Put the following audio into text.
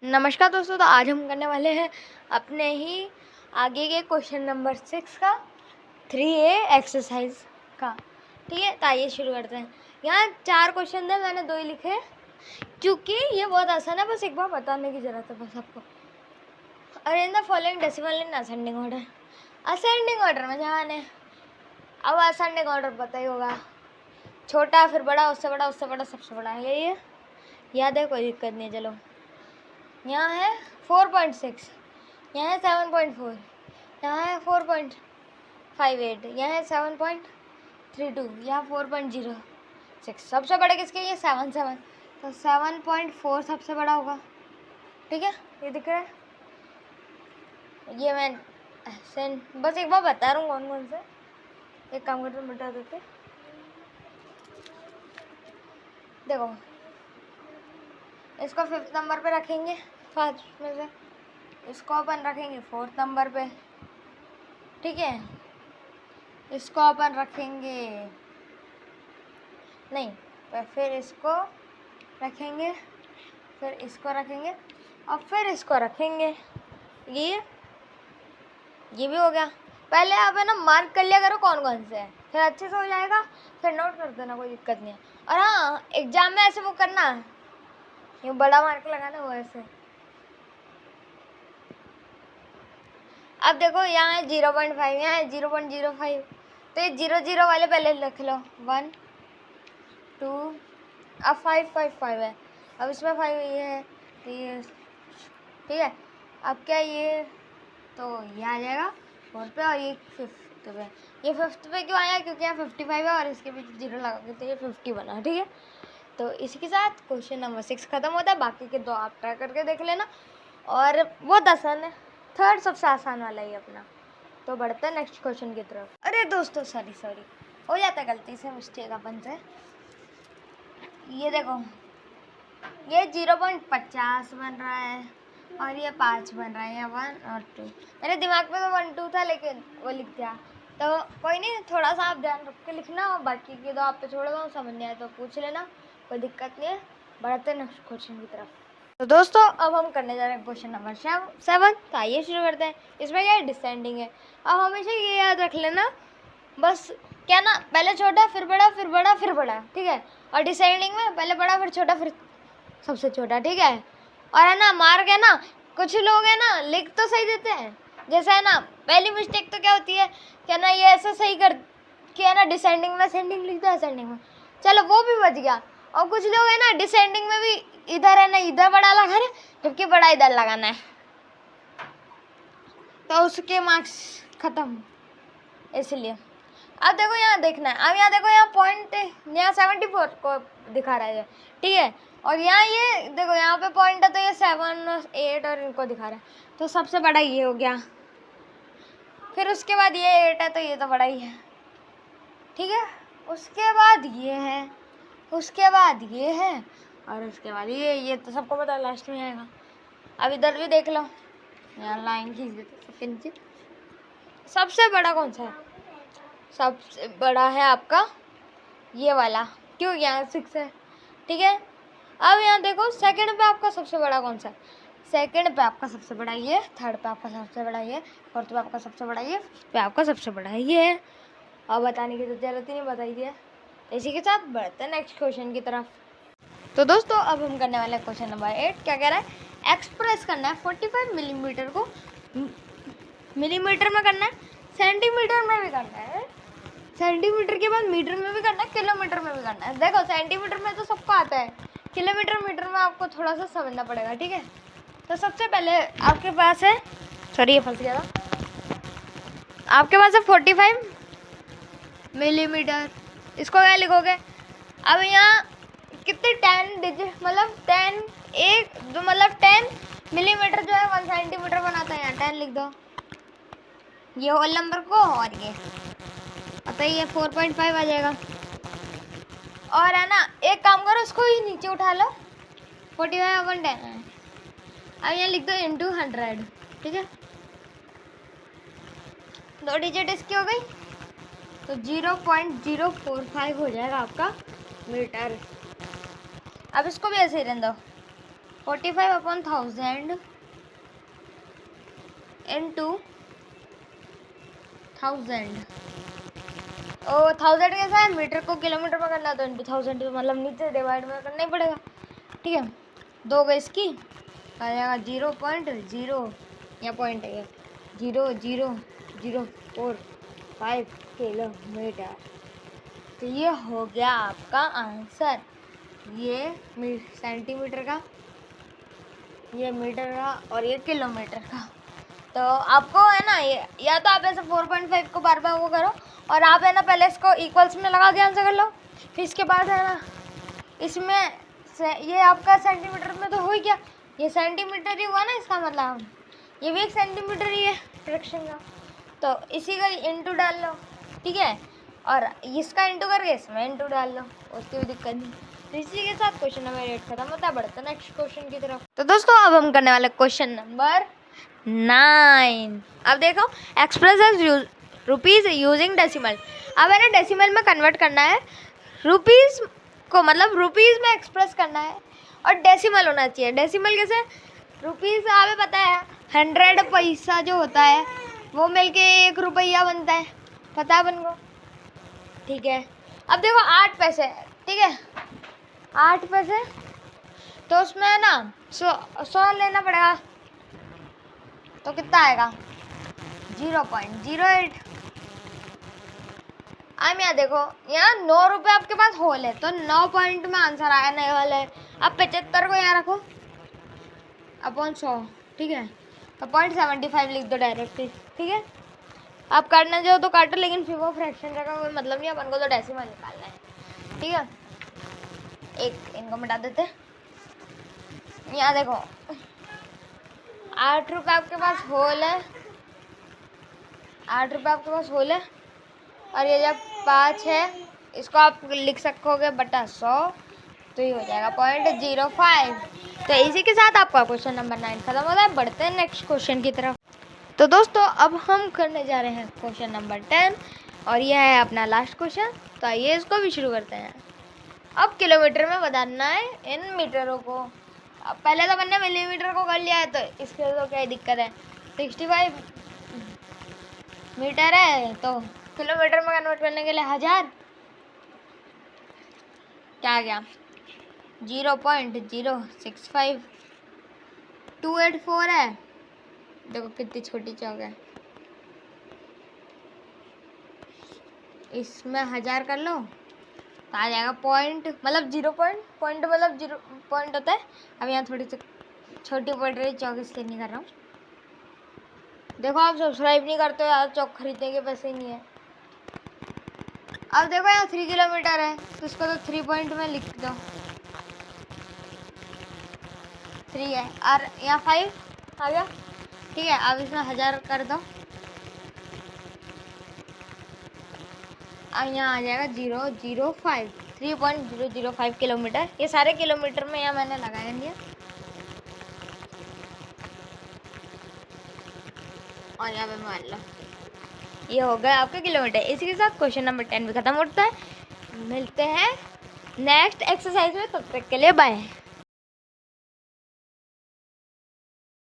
नमस्कार दोस्तों, तो आज हम करने वाले हैं अपने ही आगे के क्वेश्चन नंबर 6 का 3A एक्सरसाइज का। ठीक है, तो आइए शुरू करते हैं। यहाँ 4 क्वेश्चन थे, मैंने 2 ही लिखे हैं क्योंकि ये बहुत आसान है, बस एक बार बताने की ज़रूरत है बस आपको। Arrange the following decimal in ascending order. Ascending order में जाने, अब असेंडिंग ऑर्डर पता ही होगा, छोटा फिर बड़ा, उससे बड़ा, उससे बड़ा, सबसे बड़ा, यही है, याद है, कोई दिक्कत नहीं है। चलो, यहाँ है 4.6, यहाँ है 7.4, यहाँ है 4.58, यहाँ है 7.32, यहाँ 4.06। सबसे बड़े किसके? ये 7, तो 7.4 सबसे बड़ा होगा। ठीक है, ये दिख रहा है, ये मैं बस एक बार बता रहा हूँ कौन कौन से। एक काम करते मिटा देते, देखो इसको 5th नंबर पे रखेंगे, 5 में से इसको अपन रखेंगे 4th नंबर पे। ठीक है, इसको अपन रखेंगे नहीं, फिर इसको रखेंगे, फिर इसको रखेंगे और फिर इसको रखेंगे। ये भी हो गया। पहले आप है ना मार्क कर लिया करो कौन कौन से है, फिर अच्छे से हो जाएगा, फिर नोट कर देना, कोई दिक्कत नहीं है। और हाँ, एग्जाम में ऐसे वो करना, ये बड़ा मार्क लगाना, वो ऐसे। अब देखो यहाँ है 0.5, यहाँ है 0.05, तो ये 0 वाले पहले लिख लो, 1 2, अब 5 है, अब इसमें 5 ये है, तो ये ठीक है। अब क्या ये, तो ये आ जाएगा 4 पे और ये 5th पे। ये 5th पे क्यों आया? क्योंकि यहाँ 55 है और इसके बीच 0 लगा के, तो ये 50 बना। ठीक है, तो इसी के साथ क्वेश्चन नंबर 6 खत्म होता है। बाकी के 2 आप ट्राई करके देख लेना, और बहुत आसान है, 3rd सबसे आसान वाला ही अपना। तो बढ़ते हैं नेक्स्ट क्वेश्चन की तरफ। अरे दोस्तों, सॉरी, हो जाता है गलती से, मिस्टेक अपन से। ये देखो, ये 0.50 बन रहा है और ये 5 बन रहा है, या 1 और 2। मेरे दिमाग में तो 1 2 था, लेकिन वो लिख दिया, तो कोई नहीं, थोड़ा सा आप ध्यान रख के लिखना, और बाकी के 2 आप पे छोड़ दो, समझ नहीं आए तो पूछ लेना, कोई दिक्कत नहीं है। बढ़ते हैं नेक्स्ट क्वेश्चन की तरफ। तो दोस्तों, अब हम करने जा रहे हैं क्वेश्चन नंबर 7। तो आइए शुरू करते हैं। इसमें क्या है? डिसेंडिंग है। अब हमेशा ये याद रख लेना, बस क्या ना, पहले छोटा फिर बड़ा फिर बड़ा फिर बड़ा। ठीक है, और डिसेंडिंग में पहले बड़ा फिर छोटा फिर सबसे छोटा। ठीक है, और है ना मार्क है ना, कुछ लोग है ना लिख तो सही देते हैं, जैसे है ना पहली मिस्टेक तो क्या होती है क्या ना, ये ऐसा सही कर के है ना डिसेंडिंग में असेंडिंग लिख दो, असेंडिंग में, चलो वो भी बच गया। और कुछ लोग है ना डिसेंडिंग में भी इधर है ना इधर बड़ा लगा रहे, जबकि बड़ा इधर लगाना है, तो उसके मार्क्स खत्म। इसलिए अब देखो यहाँ देखना है, अब यहाँ देखो, यहाँ पॉइंट यहाँ 74 को दिखा रहा है, ठीक है, और यहाँ ये देखो यहाँ पे पॉइंट है, तो ये 7 और 8 और इनको दिखा रहा है, तो सबसे बड़ा ये हो गया। फिर उसके बाद ये 8 है, तो ये तो बड़ा ही है। ठीक है, उसके बाद ये है, उसके बाद ये है, और उसके बाद ये तो सबको पता लास्ट में आएगा। अब इधर भी देख लो, यहाँ लाइन खींच देते सबके नीचे। सबसे बड़ा कौन सा है? सबसे बड़ा है आपका ये वाला, क्यों? यहाँ 6 है। ठीक है, अब यहाँ देखो सेकंड पे आपका सबसे बड़ा कौन सा है? सेकंड पे आपका सबसे बड़ा ये, थर्ड पे आपका सबसे बड़ा ये, फोर्थ पे आपका सबसे बड़ा ये, फिफ्थ पे आपका सबसे बड़ा ये है। अब बताने की तो जरूरत ही नहीं, बताई दिया। इसी के साथ बढ़ते हैं नेक्स्ट क्वेश्चन की तरफ। तो दोस्तों, अब हम करने वाले हैं क्वेश्चन नंबर 8। क्या कह रहा है? एक्सप्रेस करना है 45 मिलीमीटर को मिलीमीटर में करना है, सेंटीमीटर में भी करना है, सेंटीमीटर के बाद मीटर में भी करना है, किलोमीटर में भी करना है। देखो सेंटीमीटर में तो सबको आता है, किलोमीटर मीटर में आपको थोड़ा सा समझना पड़ेगा। ठीक है, तो सबसे पहले आपके पास है, सॉरी ये फंस गया था, आपके पास है 45 मिलीमीटर। इसको क्या लिखोगे? अब यहाँ कितने 10 डिजिट, मतलब 10 एक जो मतलब 10 मिलीमीटर जो है 1 सेंटीमीटर बनाता है, यहाँ 10 लिख दो, ये होल नंबर को, और ये पता ही है 4.5 आ जाएगा। और है ना एक काम करो, इसको ही नीचे उठा लो, 45/10 है। अब यहाँ लिख दो इंटू 100। ठीक है, 2 डिजिट इसकी हो गई, तो 0.045 हो जाएगा आपका मीटर। अब इसको भी ऐसे ही रहने दो, 45/1000 into 1000। ओ 1000 कैसा है, मीटर को किलोमीटर में करना तो इंटू 1000, तो मतलब नीचे डिवाइड में करना ही पड़ेगा। ठीक है, 2 गई इसकी आ जाएगा 0.0 या पॉइंट है 0.0005 किलोमीटर। तो ये हो गया आपका आंसर। ये सेंटीमीटर का, ये मीटर का और ये किलोमीटर का। तो आपको है ना ये, या तो आप ऐसे 4.5 को बार बार वो करो, और आप है ना पहले इसको इक्वल्स में लगा के आंसर कर लो। फिर इसके बाद है ना इसमें ये आपका सेंटीमीटर में तो हो ही गया, ये सेंटीमीटर ही हुआ ना, इसका मतलब ये भी एक सेंटीमीटर ही है फ्रैक्शन का। तो इसी का इंटू डाल लो, ठीक है, और इसका इंटू करके इसमें इंटू डाल लो, उसकी भी दिक्कत नहीं। तो इसी के साथ क्वेश्चन नंबर 8 खत्म होता है। बढ़ते नेक्स्ट क्वेश्चन की तरफ। तो दोस्तों अब हम करने वाले क्वेश्चन नंबर 9। अब देखो, एक्सप्रेस रुपीज़ यूजिंग डेसिमल। अब है ना डेसिमल में कन्वर्ट करना है, रुपीज़ को मतलब रुपीज़ में एक्सप्रेस करना है, और डेसिमल होना चाहिए। डेसिमल कैसे, रुपीज़ हमें पता है 100 पैसा जो होता है वो मिलके 1 रुपया बनता है, पता है अपन को। ठीक है, अब देखो 8 पैसे, ठीक है 8 पैसे, तो उसमें है ना 100 लेना पड़ेगा, तो कितना आएगा 0.08। अब यहाँ देखो, यहाँ 9 रुपये आपके पास होल है, तो 9 पॉइंट में आंसर आया नहीं होल है। अब 75 को यहाँ रखो अपॉन 100, ठीक है, तो 0.75 लिख दो डायरेक्टली। ठीक है, आप काटना चाहो तो काटो, लेकिन फिर वो फ्रैक्शन का कोई मतलब नहीं, अपन को तो डेसिमल निकालना है। ठीक है, एक इनको मिटा देते। यहाँ देखो 8 रुपये आपके पास होल है, 8 रुपये आपके पास होल है, और ये जब 5 है इसको आप लिख सकोगे बटा 100, तो ये हो जाएगा 0.05। तो इसी के साथ आपका क्वेश्चन नंबर 9 खत्म होता है। बढ़ते हैं नेक्स्ट क्वेश्चन की तरफ। तो दोस्तों अब हम करने जा रहे हैं क्वेश्चन नंबर 10, और यह है अपना लास्ट क्वेश्चन। तो आइए इसको भी शुरू करते हैं। अब किलोमीटर में बदलना है इन मीटरों को। अब पहले तो मैंने मिलीमीटर को कर लिया है, तो इसके तो क्या दिक्कत है, 65 मीटर है, तो किलोमीटर में कन्वर्ट करने के लिए 1000 क्या आ गया 0.065284 है। देखो कितनी छोटी चौक है, इसमें 1000 कर लो तो आ जाएगा पॉइंट, मतलब 0 पॉइंट मतलब 0 पॉइंट होता है। अब यहाँ थोड़ी सी छोटी पड़ रही चौक, इसलिए नहीं कर रहा हूँ। देखो आप सब्सक्राइब नहीं करते हो यार, चौक खरीदने के पैसे ही नहीं है। अब देखो यहाँ 3 किलोमीटर है, तो इसको तो 3 पॉइंट में लिख दो, 3 है, और यहाँ 5 आ गया। ठीक है, अब इसमें 1000 कर दो, अब यहाँ आ जाएगा 0.005 3.005 किलोमीटर। ये सारे किलोमीटर में यहाँ मैंने लगाया दिया, और यहाँ पे मान लो ये हो गया आपका किलोमीटर। इसी के साथ क्वेश्चन नंबर 10 भी खत्म होता है। मिलते हैं नेक्स्ट एक्सरसाइज में, तब तक के लिए बाय।